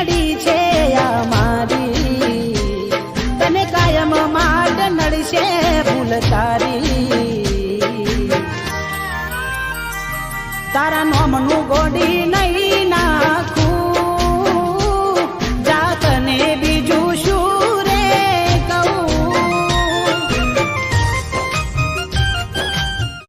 નડી છે અમારી તને કાયમ માટે નડશે ભૂલ તારી તારા નોમનું ગોડી નહીં